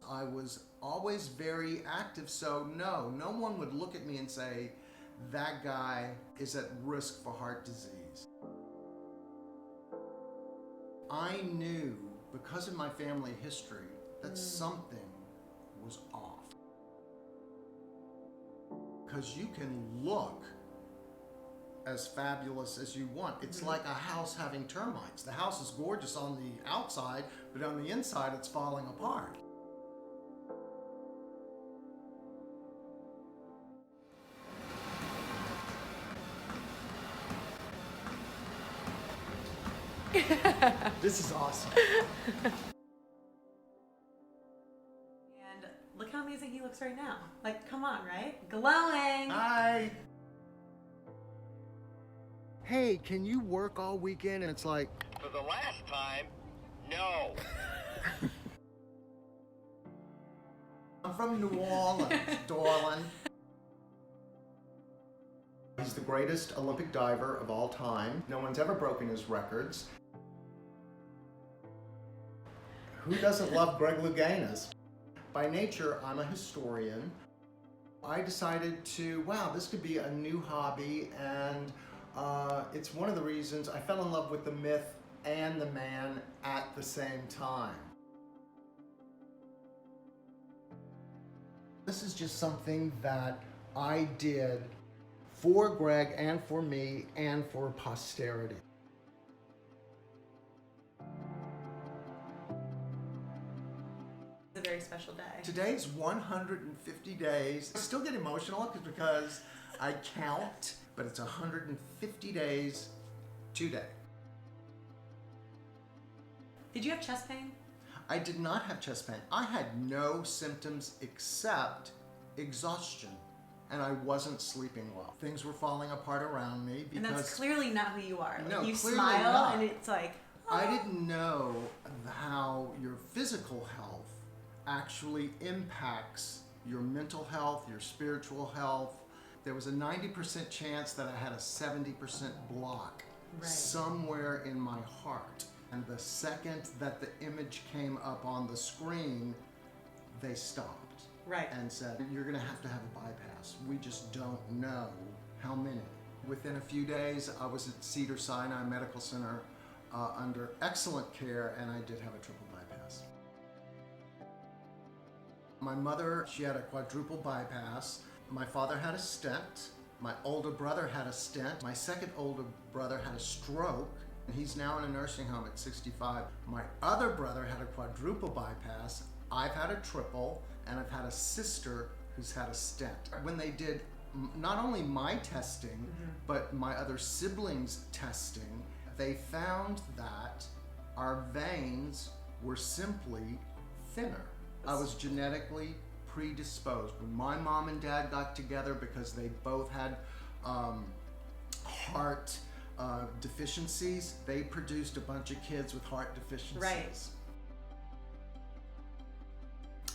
I was always very active, so no one would look at me and say, that guy is at risk for heart disease. I knew, because of my family history, that something was off. Because you can look as fabulous as you want. It's like a house having termites. The house is gorgeous on the outside, but on the inside it's falling apart. This is awesome. And look how amazing he looks right now. Like, come on, right? Glowing. Hi. Hey, can you work all weekend? And it's like, For the last time, no. I'm from New Orleans, darling. He's the greatest Olympic diver of all time. No one's ever broken his records. Who doesn't love Greg Louganis? By nature, I'm a historian. I decided to, wow, this could be a new hobby, and it's one of the reasons I fell in love with the myth and the man at the same time. This is just something that I did for Greg and for me and for posterity. It's a very special day. Today's 150 days. I still get emotional because I count, but it's 150 days today. Did you have chest pain? I did not have chest pain. I had no symptoms except exhaustion, and I wasn't sleeping well. Things were falling apart around me because... And that's clearly not who you are. Like, No, you clearly smile not. and it's like, I didn't know how your physical health actually impacts your mental health, your spiritual health. There was a 90% chance that I had a 70% block somewhere in my heart. And the second that the image came up on the screen, they stopped. Right. And said, you're gonna have to have a bypass. We just don't know how many. Within a few days, I was at Cedars-Sinai Medical Center under excellent care, and I did have a triple bypass. My mother, she had a quadruple bypass. My father had a stent. My older brother had a stent. My second older brother had a stroke. And he's now in a nursing home at 65. My other brother had a quadruple bypass. I've had a triple, and I've had a sister who's had a stent. When they did not only my testing, but my other siblings' testing, they found that our veins were simply thinner. I was genetically predisposed. When my mom and dad got together, because they both had heart deficiencies, they produced a bunch of kids with heart deficiencies. Right.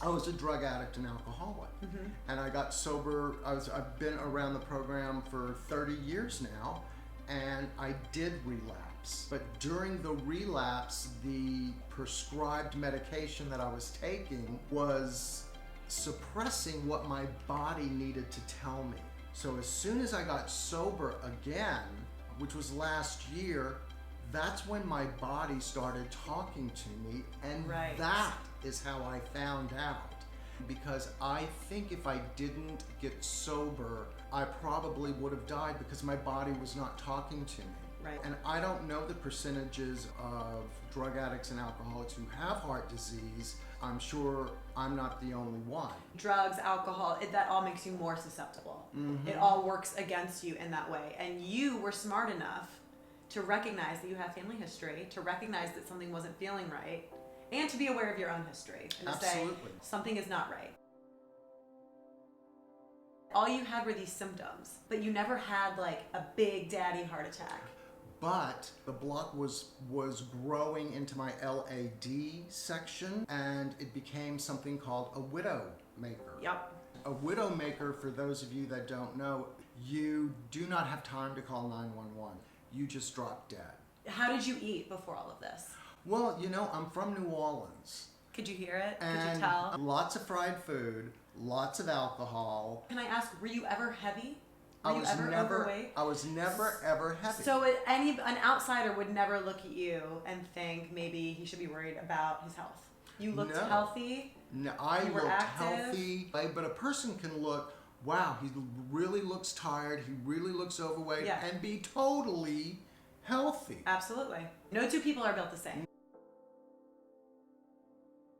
I was a drug addict and alcoholic, and I got sober. I've been around the program for 30 years now, and I did relapse. But during the relapse, the prescribed medication that I was taking was suppressing what my body needed to tell me. So as soon as I got sober again, which was last year, that's when my body started talking to me, and that is how I found out. Because I think if I didn't get sober, I probably would have died because my body was not talking to me. Right. And I don't know the percentages of drug addicts and alcoholics who have heart disease. I'm sure I'm not the only one. drugs, alcohol, that all makes you more susceptible. It all works against you in that way. And you were smart enough to recognize that you have family history, to recognize that something wasn't feeling right, and to be aware of your own history and to say something is not right. All you had were these symptoms, but you never had like a big daddy heart attack. But the block was growing into my LAD section, and it became something called a widowmaker. Yep. A widowmaker, for those of you that don't know, you do not have time to call 911. You just drop dead. How did you eat before all of this? Well, you know, I'm from New Orleans. Could you hear it? Could And you tell? lots of fried food, lots of alcohol. Can I ask, were you ever heavy? Were I you was ever never overweight? I was never ever heavy. So an outsider would never look at you and think maybe he should be worried about his health. You looked No. healthy. No, I You were looked active. healthy, but a person can look, wow, he really looks tired, he really looks overweight, Yeah. and be totally healthy. Absolutely. No two people are built the same.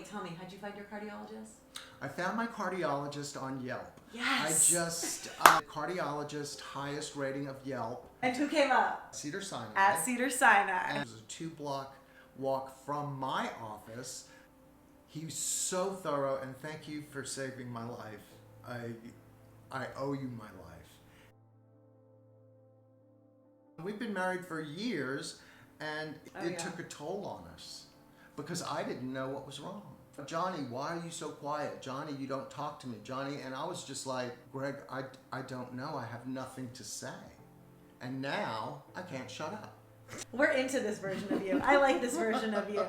Tell me, how'd you find your cardiologist? I found my cardiologist on Yelp. Yes. I just, cardiologist, highest rating of Yelp, And who came up? Cedars-Sinai. At Cedars-Sinai. And it was a 2-block walk from my office. He's so thorough, and thank you for saving my life. I owe you my life. We've been married for years, and it took a toll on us because I didn't know what was wrong. Johnny, why are you so quiet? Johnny, you don't talk to me. Johnny, and I was just like, Greg, I don't know. I have nothing to say. And now I can't shut up. We're into this version of you. I like this version of you.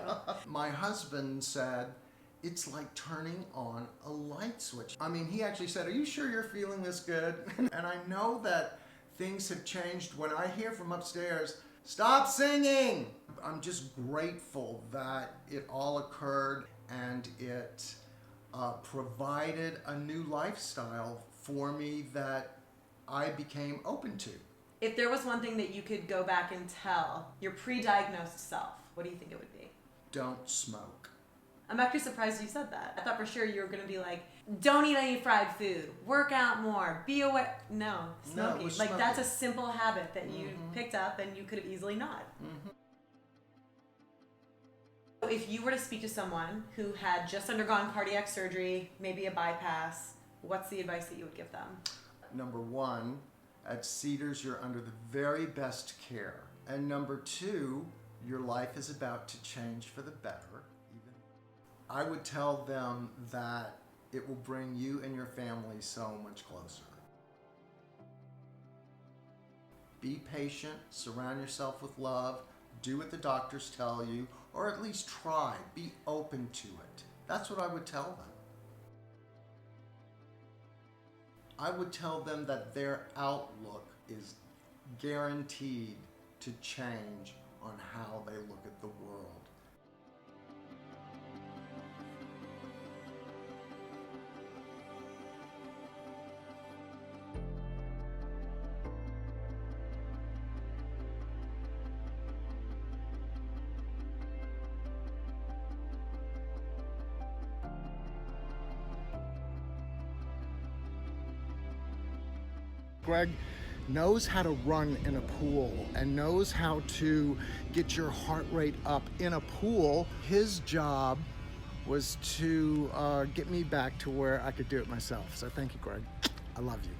My husband said, it's like turning on a light switch. I mean, he actually said, are you sure you're feeling this good? And I know that things have changed when I hear from upstairs, stop singing! I'm just grateful that it all occurred and it provided a new lifestyle for me that I became open to. If there was one thing that you could go back and tell your pre-diagnosed self, what do you think it would be? Don't smoke. I'm actually surprised you said that. I thought for sure you were going to be like, don't eat any fried food, work out more, be aware. No, smoking. it was like smoking. that's a simple habit that you picked up and you could have easily not. If you were to speak to someone who had just undergone cardiac surgery, maybe a bypass, what's the advice that you would give them? Number one, at Cedars, you're under the very best care. And number two, your life is about to change for the better. I would tell them that it will bring you and your family so much closer. Be patient, surround yourself with love, do what the doctors tell you, or at least try, be open to it. That's what I would tell them. I would tell them that their outlook is guaranteed to change on how they look at the world. Greg knows how to run in a pool and knows how to get your heart rate up in a pool. His job was to get me back to where I could do it myself. So thank you, Greg. I love you.